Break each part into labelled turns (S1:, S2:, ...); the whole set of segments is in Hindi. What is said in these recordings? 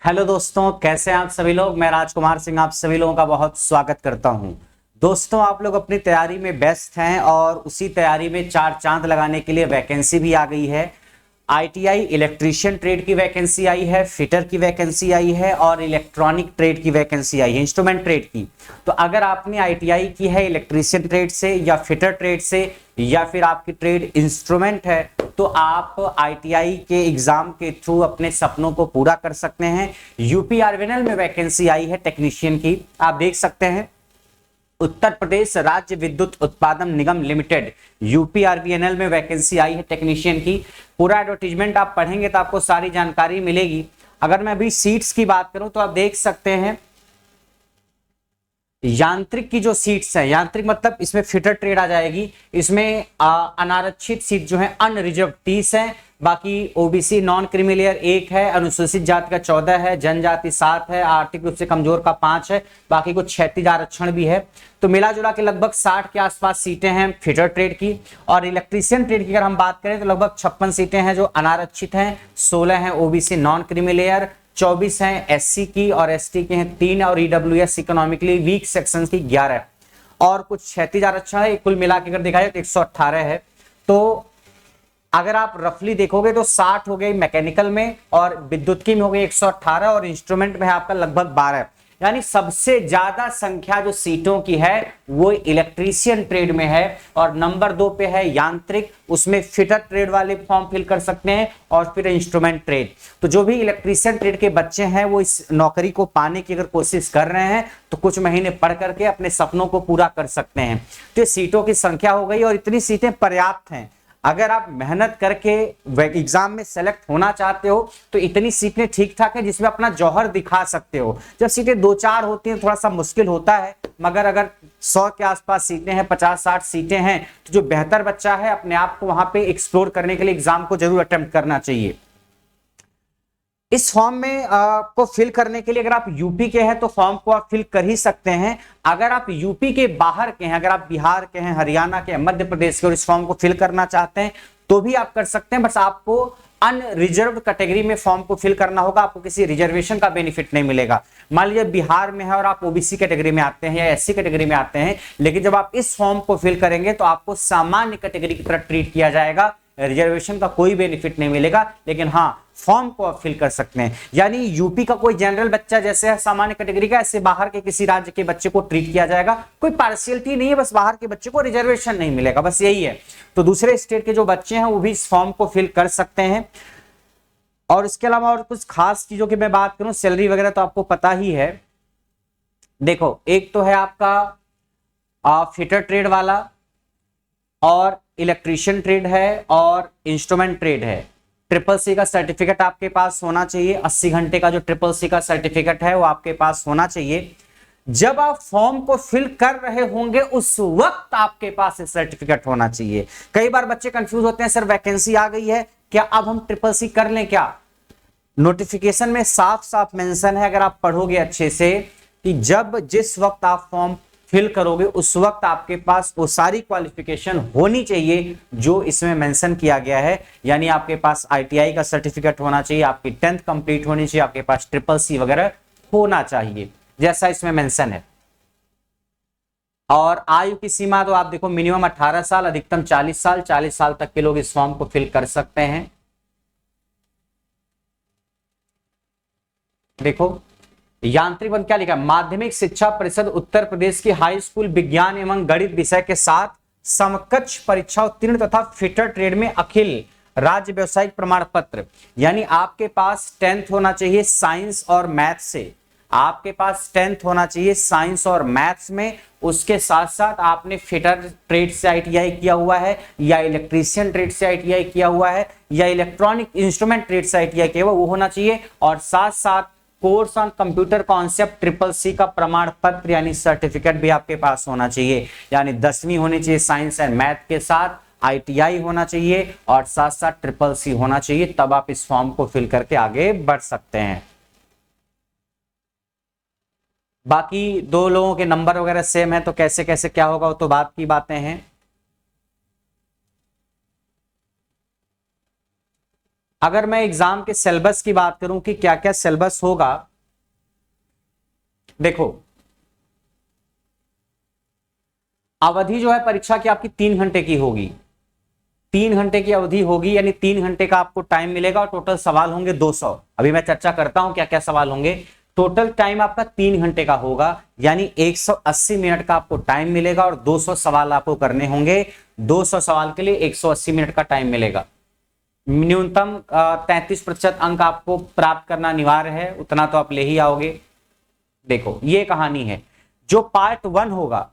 S1: हेलो दोस्तों, कैसे हैं आप सभी लोग। मैं राजकुमार सिंह आप सभी लोगों का बहुत स्वागत करता हूं। दोस्तों, आप लोग अपनी तैयारी में व्यस्त हैं और उसी तैयारी में चार चांद लगाने के लिए वैकेंसी भी आ गई है। आईटीआई इलेक्ट्रीशियन ट्रेड की वैकेंसी आई है, फिटर की वैकेंसी आई है और इलेक्ट्रॉनिक ट्रेड की वैकेंसी आई है, इंस्ट्रूमेंट ट्रेड की। तो अगर आपने आईटीआई की है इलेक्ट्रीशियन ट्रेड से या फिटर ट्रेड से या फिर आपकी ट्रेड इंस्ट्रूमेंट है, तो आप आईटीआई के एग्जाम के थ्रू अपने सपनों को पूरा कर सकते हैं। यूपीआरवीएनएल में वैकेंसी आई है टेक्नीशियन की, आप देख सकते हैं। उत्तर प्रदेश राज्य विद्युत उत्पादन निगम लिमिटेड यूपीआरवीएनएल में वैकेंसी आई है टेक्नीशियन की। पूरा एडवर्टीजमेंट आप पढ़ेंगे तो आपको सारी जानकारी मिलेगी। अगर मैं अभी सीट्स की बात करूं तो आप देख सकते हैं यांत्रिक की जो सीट्स है, यांत्रिक मतलब इसमें फिटर ट्रेड आ जाएगी। इसमें अनारक्षित सीट जो है अनरिजर्व 30 है, बाकी ओबीसी नॉन क्रीमी लेयर 1 है, अनुसूचित जाति का 14 है, जनजाति 7 है, आर्थिक रूप से कमजोर का 5 है, बाकी कुछ 36 आरक्षण भी है। तो मिला जुला के लगभग 60 के आसपास सीटें हैं फिटर ट्रेड की। और इलेक्ट्रीशियन ट्रेड की अगर हम बात करें तो लगभग 56 सीटें हैं जो अनारक्षित हैं, 16 हैं ओबीसी नॉन क्रीमी लेयर, 24 हैं एससी की और एसटी के हैं 3 और ईडब्ल्यूएस इकोनॉमिकली वीक सेक्शन की 11 और कुछ 36 आरक्षण है। कुल मिला के अगर देखा जाए तो 118 है। तो अगर आप रफली देखोगे तो 60 हो गई मैकेनिकल में और विद्युत में हो गई 118 और इंस्ट्रूमेंट में है आपका लगभग 12। यानी सबसे ज्यादा संख्या जो सीटों की है वो इलेक्ट्रीशियन ट्रेड में है और नंबर 2 पे है यांत्रिक, उसमें फिटर ट्रेड वाले फॉर्म फिल कर सकते हैं और फिर इंस्ट्रूमेंट ट्रेड। तो जो भी इलेक्ट्रीशियन ट्रेड के बच्चे हैं वो इस नौकरी को पाने की अगर कोशिश कर रहे हैं तो कुछ महीने पढ़ करके अपने सपनों को पूरा कर सकते हैं। तो ये सीटों की संख्या हो गई और इतनी सीटें पर्याप्त हैं। अगर आप मेहनत करके एग्जाम में सेलेक्ट होना चाहते हो तो इतनी सीटें ठीक ठाक है जिसमें अपना जौहर दिखा सकते हो। जब सीटें 2-4 होती हैं थोड़ा सा मुश्किल होता है, मगर अगर 100 के आसपास सीटें हैं, 50-60 सीटें हैं, तो जो बेहतर बच्चा है अपने आप को वहां पे एक्सप्लोर करने के लिए एग्जाम को जरूर अटेम्प्ट करना चाहिए। इस फॉर्म में को फिल करने के लिए अगर आप यूपी के हैं तो फॉर्म को आप फिल कर ही सकते हैं। अगर आप यूपी के बाहर के हैं, अगर आप बिहार के हैं, हरियाणा के, मध्य प्रदेश के और इस फॉर्म को फिल करना चाहते हैं तो भी आप कर सकते हैं। बस आपको अनरिजर्व कैटेगरी में फॉर्म को फिल करना होगा, आपको किसी रिजर्वेशन का बेनिफिट नहीं मिलेगा। मान लीजिए बिहार में है और आप ओबीसी कैटेगरी में आते हैं या एससी कैटेगरी में आते हैं, लेकिन जब आप इस फॉर्म को फिल करेंगे तो आपको सामान्य कैटेगरी की तरह ट्रीट किया जाएगा, रिजर्वेशन का कोई बेनिफिट नहीं मिलेगा। लेकिन हाँ, फॉर्म को आप फिल कर सकते हैं। यानी यूपी का कोई जनरल बच्चा जैसे है सामान्य कैटेगरी का, ऐसे बाहर के किसी राज्य के बच्चे को ट्रीट किया जाएगा। कोई पार्शियलिटी नहीं है, बस बाहर के बच्चे को रिजर्वेशन नहीं मिलेगा, बस यही है। तो दूसरे स्टेट के जो बच्चे हैं वो भी इस फॉर्म को फिल कर सकते हैं। और इसके अलावा और कुछ खास चीजों की मैं बात करूं, सैलरी वगैरह तो आपको पता ही है। देखो, एक तो है आपका फिटर ट्रेड वाला और इलेक्ट्रीशियन ट्रेड है और इंस्ट्रूमेंट ट्रेड है। ट्रिपल सी का सर्टिफिकेट आपके पास होना चाहिए। 80 घंटे का जो ट्रिपल सी का सर्टिफिकेट है वो आपके पास होना चाहिए। जब आप फॉर्म को फिल कर रहे होंगे उस वक्त आपके पास सर्टिफिकेट होना चाहिए। कई बार बच्चे कंफ्यूज होते हैं, सर वैकेंसी आ गई है, क्या अब हम ट्रिपल सी कर लें क्या? नोटिफिकेशन में साफ साफ मेंशन है, अगर आप पढ़ोगे अच्छे से, कि जिस वक्त आप फॉर्म फिल करोगे उस वक्त आपके पास वो सारी क्वालिफिकेशन होनी चाहिए जो इसमें मेंशन किया गया है। यानी आपके पास आईटीआई का सर्टिफिकेट होना चाहिए, आपकी 10th कंप्लीट होनी चाहिए, आपके पास ट्रिपल सी वगैरह होना चाहिए जैसा इसमें मेंशन है। और आयु की सीमा तो आप देखो, मिनिमम 18 साल, अधिकतम 40 साल। 40 साल तक के लोग इस फॉर्म को फिल कर सकते हैं। देखो यांत्रिक वन क्या लिखा है, माध्यमिक शिक्षा परिषद उत्तर प्रदेश की हाई स्कूल विज्ञान एवं गणित विषय के साथ समकक्ष परीक्षा उत्तीर्ण तथा फिटर ट्रेड में अखिल राज्य व्यवसायिक प्रमाण पत्र। यानी आपके पास 10th होना चाहिए साइंस और मैथ से, आपके पास 10th होना चाहिए साइंस और मैथ्स में। उसके साथ साथ आपने फिटर ट्रेड से आईटीआई किया हुआ है या इलेक्ट्रीशियन ट्रेड से आईटीआई किया हुआ है या इलेक्ट्रॉनिक इंस्ट्रूमेंट ट्रेड से आईटीआई किया हुआ, वो होना चाहिए। और साथ साथ course on computer concept triple C का प्रमाण पत्र यानी सर्टिफिकेट भी आपके पास होना चाहिए। यानी 10वीं होनी चाहिए साइंस एंड मैथ के साथ, आईटीआई होना चाहिए और साथ साथ ट्रिपल सी होना चाहिए, तब आप इस फॉर्म को फिल करके आगे बढ़ सकते हैं। बाकी दो लोगों के नंबर वगैरह सेम है तो कैसे कैसे क्या होगा वो तो बात की बातें हैं। अगर मैं एग्जाम के सिलेबस की बात करूं कि क्या क्या सिलेबस होगा, देखो अवधि जो है परीक्षा की आपकी 3 घंटे की होगी, 3 घंटे की अवधि होगी, यानी 3 घंटे का आपको टाइम मिलेगा और टोटल सवाल होंगे 200। अभी मैं चर्चा करता हूं क्या क्या सवाल होंगे। टोटल टाइम आपका 3 घंटे का होगा, यानी 180 मिनट का आपको टाइम मिलेगा और 200 सवाल आपको करने होंगे। 200 सवाल के लिए 180 मिनट का टाइम मिलेगा। न्यूनतम 33% अंक आपको प्राप्त करना अनिवार्य है, उतना तो आप ले ही आओगे। देखो ये कहानी है। जो पार्ट 1 होगा,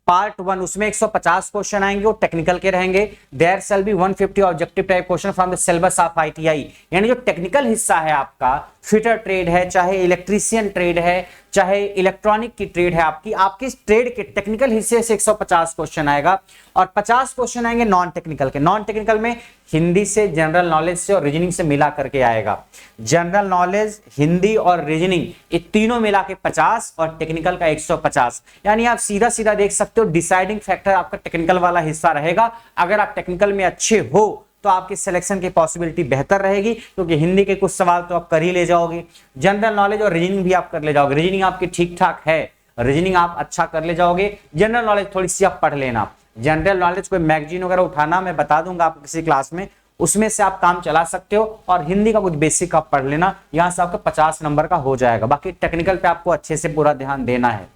S1: पार्ट 1 उसमें 150 क्वेश्चन आएंगे, वो टेक्निकल के रहेंगे। There shall be 150 objective type question from the syllabus of ITI. यानी जो टेक्निकल हिस्सा है आपका, फिटर ट्रेड है, चाहे इलेक्ट्रीशियन ट्रेड है, चाहे इलेक्ट्रॉनिक की ट्रेड है, आपकी ट्रेड के टेक्निकल हिस्से से 150 क्वेश्चन आएगा और 50 क्वेश्चन आएंगे नॉन टेक्निकल के। नॉन टेक्निकल में हिंदी से, जनरल नॉलेज से और रीजनिंग से मिला करके आएगा। जनरल नॉलेज, हिंदी और रीजनिंग ये तीनों मिला के 50 और टेक्निकल का 150। यानी आप सीधा सीधा देख सकते हो, डिसाइडिंग फैक्टर आपका टेक्निकल वाला हिस्सा रहेगा। अगर आप टेक्निकल में अच्छे हो तो आपकी सिलेक्शन की पॉसिबिलिटी बेहतर रहेगी, क्योंकि हिंदी के कुछ सवाल तो आप कर ही ले जाओगे, जनरल नॉलेज और रीजनिंग भी आप कर ले जाओगे। रीजनिंग आपकी ठीक ठाक है, रीजनिंग आप अच्छा कर ले जाओगे। जनरल नॉलेज थोड़ी सी आप पढ़ लेना। जनरल नॉलेज कोई मैगजीन वगैरह उठाना, मैं बता दूंगा आपको किसी क्लास में, उसमें से आप काम चला सकते हो। और हिंदी का कुछ बेसिक आप पढ़ लेना, यहां से आपका 50 नंबर का हो जाएगा। बाकी टेक्निकल पे आपको अच्छे से पूरा ध्यान देना है।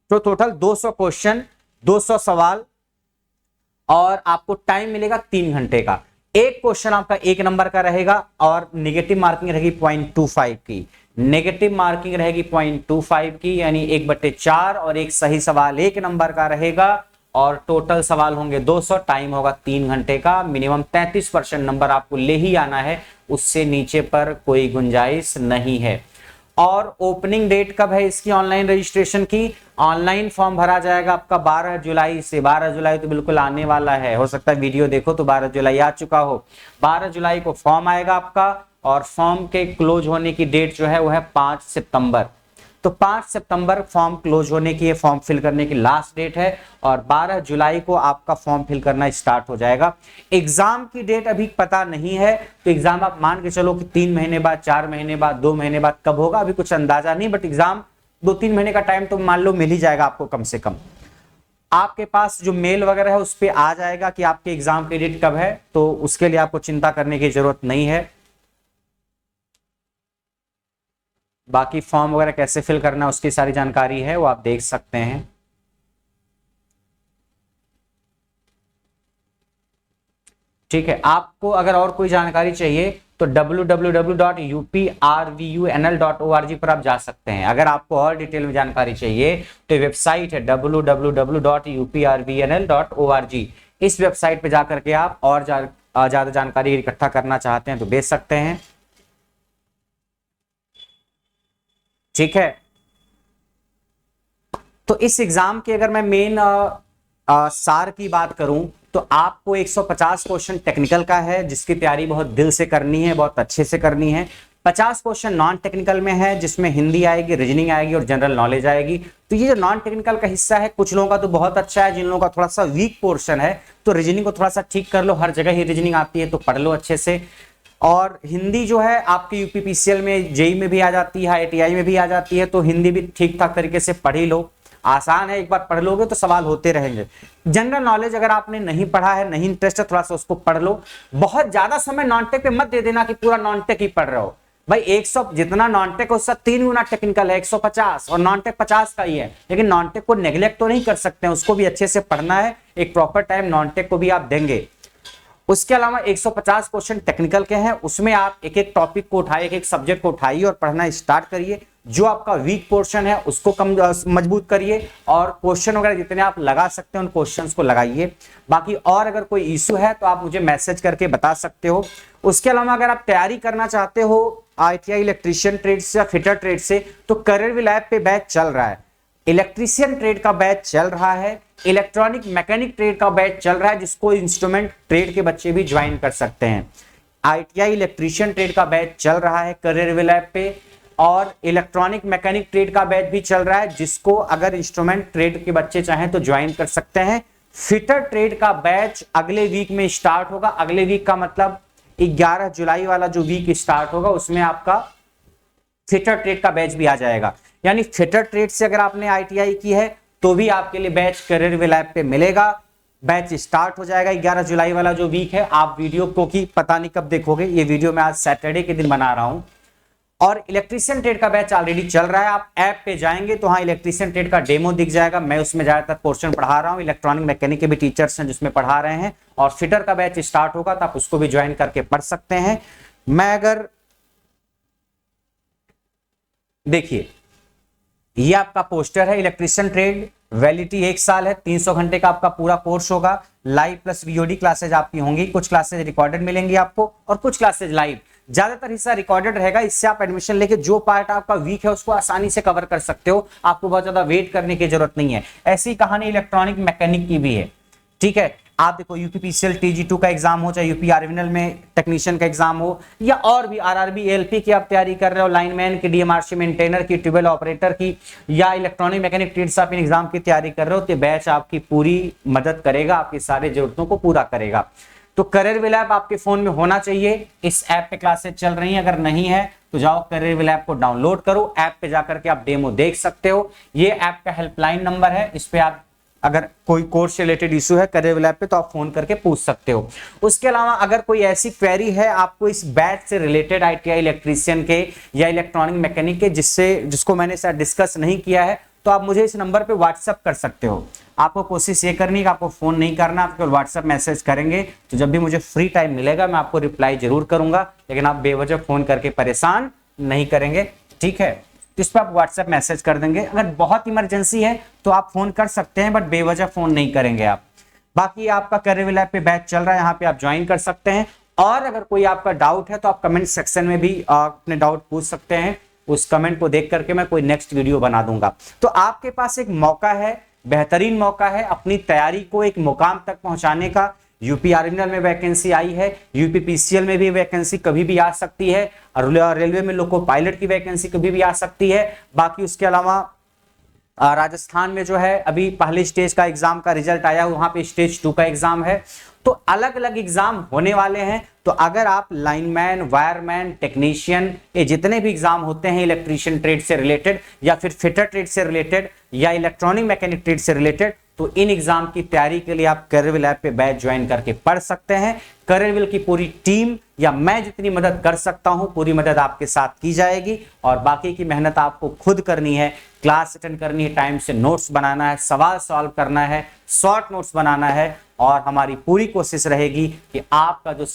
S1: तो टोटल 200 क्वेश्चन, 200 सवाल और आपको टाइम मिलेगा 3 घंटे का। एक क्वेश्चन आपका 1 नंबर का रहेगा और नेगेटिव मार्किंग रहेगी 0.25 की। नेगेटिव मार्किंग रहेगी 0.25 की, यानी 1/4 और एक सही सवाल 1 नंबर का रहेगा और टोटल सवाल होंगे 200। टाइम होगा 3 घंटे का। मिनिमम 33% नंबर आपको ले ही आना है, उससे नीचे पर कोई गुंजाइश नहीं है। और ओपनिंग डेट कब है इसकी ऑनलाइन रजिस्ट्रेशन की? ऑनलाइन फॉर्म भरा जाएगा आपका 12 जुलाई से। 12 जुलाई तो बिल्कुल आने वाला है, हो सकता है वीडियो देखो तो 12 जुलाई आ चुका हो। 12 जुलाई को फॉर्म आएगा आपका और फॉर्म के क्लोज होने की डेट जो है वो है 5 सितंबर। तो 5 सितंबर फॉर्म क्लोज होने की, फॉर्म फिल करने की लास्ट डेट है और 12 जुलाई को आपका फॉर्म फिल करना स्टार्ट हो जाएगा। एग्जाम की डेट अभी पता नहीं है, तो एग्जाम आप मान के चलो कि 3 महीने बाद, 4 महीने बाद, 2 महीने बाद कब होगा अभी कुछ अंदाजा नहीं, बट एग्जाम 2-3 महीने का टाइम तो मान लो मिल ही जाएगा आपको कम से कम। आपके पास जो मेल वगैरह है उस पर आ जाएगा कि आपके एग्जाम की डेट कब है, तो उसके लिए आपको चिंता करने की जरूरत नहीं है। बाकी फॉर्म वगैरह कैसे फिल करना है उसकी सारी जानकारी है, वो आप देख सकते हैं। ठीक है, आपको अगर और कोई जानकारी चाहिए तो www.uprvunl.org पर आप जा सकते हैं। अगर आपको और डिटेल में जानकारी चाहिए तो वेबसाइट है www.uprvunl.org। इस वेबसाइट पे जाकर के आप और ज्यादा जानकारी इकट्ठा करना चाहते हैं तो भेज सकते हैं। ठीक है, तो इस एग्जाम की अगर मैं मेन सार की बात करूं तो आपको 150 क्वेश्चन टेक्निकल का है, जिसकी तैयारी बहुत दिल से करनी है, बहुत अच्छे से करनी है। 50 क्वेश्चन नॉन टेक्निकल में है, जिसमें हिंदी आएगी, रीजनिंग आएगी और जनरल नॉलेज आएगी। तो ये जो नॉन टेक्निकल का हिस्सा है, कुछ लोगों का तो बहुत अच्छा है, जिन लोगों का थोड़ा सा वीक पोर्शन है तो रीजनिंग को थोड़ा सा ठीक कर लो। हर जगह ही रीजनिंग आती है तो पढ़ लो अच्छे से। और हिंदी जो है आपके यूपीपीसीएल में, जेई में भी आ जाती है, आईटीआई में भी आ जाती है, तो हिंदी भी ठीक ठाक तरीके से पढ़ ही लो। आसान है, एक बार पढ़ लोगे तो सवाल होते रहेंगे। जनरल नॉलेज अगर आपने नहीं पढ़ा है, नहीं इंटरेस्ट है, थोड़ा सा उसको पढ़ लो। बहुत ज्यादा समय नॉन टेक पे मत दे देना कि पूरा नॉन टेक ही पढ़ रहे हो। भाई 100 जितना नॉन टेक उससे 3 गुना टेक्निकल है, 150, और नॉन टेक 50 का ही है। लेकिन नॉन टेक को नेग्लेक्ट तो नहीं कर सकते हैं, उसको भी अच्छे से पढ़ना है। एक प्रॉपर टाइम नॉन टेक को भी आप देंगे। उसके अलावा 150 क्वेश्चन टेक्निकल के हैं, उसमें आप एक एक टॉपिक को उठाइए, एक एक सब्जेक्ट को उठाइए और पढ़ना स्टार्ट करिए। जो आपका वीक पोर्शन है उसको कम मजबूत करिए और क्वेश्चन वगैरह जितने आप लगा सकते हैं उन क्वेश्चंस को लगाइए। बाकी और अगर कोई इशू है तो आप मुझे मैसेज करके बता सकते हो। उसके अलावा अगर आप तैयारी करना चाहते हो आईटीआई इलेक्ट्रीशियन ट्रेड से या फिटर ट्रेड से, तो करियर लैब पे बैच चल रहा है। इलेक्ट्रीशियन ट्रेड का बैच चल रहा है, इलेक्ट्रॉनिक मैकेनिक ट्रेड का बैच चल रहा है, जिसको इंस्ट्रूमेंट ट्रेड के बच्चे भी ज्वाइन कर सकते हैं। आईटीआई इलेक्ट्रीशियन ट्रेड का बैच चल रहा है करियर लैब पे, और इलेक्ट्रॉनिक मैकेनिक ट्रेड का बैच भी चल रहा है, जिसको अगर इंस्ट्रूमेंट ट्रेड के बच्चे चाहें तो ज्वाइन कर सकते हैं। फिटर ट्रेड का बैच अगले वीक में स्टार्ट होगा। अगले वीक का मतलब 11 जुलाई वाला जो वीक स्टार्ट होगा उसमें आपका फिटर ट्रेड का बैच भी आ जाएगा। यानी फिटर ट्रेड से अगर आपने आईटीआई की है तो भी आपके लिए बैच करियर लैब पे मिलेगा। बैच स्टार्ट हो जाएगा 11 जुलाई वाला जो वीक है। आप वीडियो को कि पता नहीं कब देखोगे, ये वीडियो मैं आज सैटरडे के दिन बना रहा हूं। और इलेक्ट्रीशियन ट्रेड का बैच ऑलरेडी चल रहा है। आप ऐप पे जाएंगे तो हाँ इलेक्ट्रीशियन ट्रेड का डेमो दिख जाएगा। मैं उसमें ज्यादातर पोर्शन पढ़ा रहा हूँ। इलेक्ट्रॉनिक मैकेनिक के भी टीचर्स हैं जिसमें पढ़ा रहे हैं। और फिटर का बैच स्टार्ट होगा तो आप उसको भी ज्वाइन करके पढ़ सकते हैं। मैं अगर देखिए, ये आपका पोस्टर है इलेक्ट्रीशियन ट्रेड, वैलिडिटी 1 साल है, 300 घंटे का आपका पूरा कोर्स होगा। लाइव प्लस वीओडी क्लासेज आपकी होंगी। कुछ क्लासेज रिकॉर्डेड मिलेंगी आपको और कुछ क्लासेज लाइव। ज्यादातर हिस्सा रिकॉर्डेड रहेगा। इससे आप एडमिशन लेके जो पार्ट आपका वीक है उसको आसानी से कवर कर सकते हो। आपको बहुत ज्यादा वेट करने की जरूरत नहीं है। ऐसी कहानी इलेक्ट्रॉनिक मैकेनिक की भी है। ठीक है, आप देखो यूपीपीसीएल TG2 का एग्जाम हो, चाहे यूपी आरविनल में टेक्नीशियन का एग्जाम हो, या और भी आरआरबी एएलपी की आप तैयारी कर रहे हो, लाइनमैन की, डीएमआरसी मेंटेनर की, ट्यूबवेल ऑपरेटर की, या इलेक्ट्रॉनिक मैकेनिक ट्रेड्स आप इन एग्जाम की तैयारी कर रहे हो, तो बैच आपकी पूरी मदद करेगा, आपकी सारी जरूरतों को पूरा करेगा। तो करियर विल ऐप आपके फोन में होना चाहिए। इस ऐप पे क्लासेस चल रही हैं। अगर नहीं है तो जाओ करियर विल ऐप को डाउनलोड करो। ऐप पे जाकर के आप डेमो देख सकते हो। ये ऐप का हेल्पलाइन नंबर है। इस पे आप अगर कोई कोर्स से रिलेटेड इशू है करियर विल ऐप पे तो आप फोन करके पूछ सकते हो। उसके अलावा अगर कोई ऐसी क्वेरी है आपको इस बैच से रिलेटेड, आईटीआई इलेक्ट्रीशियन के या इलेक्ट्रॉनिक मैकेनिक के, जिसको मैंने शायद डिस्कस नहीं किया है, तो आप मुझे इस नंबर पे व्हाट्सअप कर सकते हो। आपको कोशिश ये करनी है कि आपको फोन नहीं करना, आप केवल व्हाट्सअप मैसेज करेंगे। तो जब भी मुझे फ्री टाइम मिलेगा मैं आपको रिप्लाई जरूर करूंगा, लेकिन आप बेवजह फोन करके परेशान नहीं करेंगे। ठीक है, तो इस पर आप व्हाट्सएप मैसेज कर देंगे। अगर बहुत इमरजेंसी है तो आप फोन कर सकते हैं, बट बेवजह फोन नहीं करेंगे आप। बाकी आपका करियर विल ऐप पे बैच चल रहा है, यहाँ पे आप ज्वाइन कर सकते हैं। और अगर कोई आपका डाउट है तो आप कमेंट सेक्शन में भी अपने डाउट पूछ सकते हैं। उस कमेंट को देख करके मैं कोई नेक्स्ट वीडियो बना दूंगा। तो आपके पास एक मौका है, बेहतरीन मौका है अपनी तैयारी को एक मुकाम तक पहुंचाने का। यूपी आर्मिनल में वैकेंसी आई है, यूपी पीसीएल में भी वैकेंसी कभी भी आ सकती है, और रेलवे में लोको पायलट की वैकेंसी कभी भी आ सकती है। बाकी उसके अलावा राजस्थान में जो है अभी पहले स्टेज का एग्जाम का रिजल्ट आया, वहां पे स्टेज 2 का एग्जाम है। तो अलग अलग एग्जाम होने वाले हैं। तो अगर आप लाइनमैन, वायरमैन, टेक्नीशियन, ये जितने भी एग्जाम होते हैं इलेक्ट्रीशियन ट्रेड से रिलेटेड या फिर फिटर ट्रेड से रिलेटेड या इलेक्ट्रॉनिक मैकेनिक ट्रेड से रिलेटेड, तो इन एग्जाम की तैयारी के लिए आप करियर विल ऐप पे बैच ज्वाइन करके पढ़ सकते हैं। करियर विल की पूरी टीम या मैं जितनी मदद कर सकता हूं पूरी मदद आपके साथ की जाएगी। और बाकी की मेहनत आपको खुद करनी है। क्लास अटेंड करनी है, टाइम से नोट्स बनाना है, सवाल सॉल्व करना है, शॉर्ट नोट्स बनाना है। और हमारी पूरी कोशिश रहेगी कि आपका जो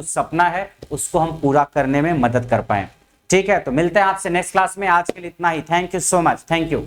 S1: सपना है उसको हम पूरा करने में मदद कर पाए। ठीक है, तो मिलते हैं आपसे नेक्स्ट क्लास में। आज के लिए इतना ही। Thank you so much. Thank you.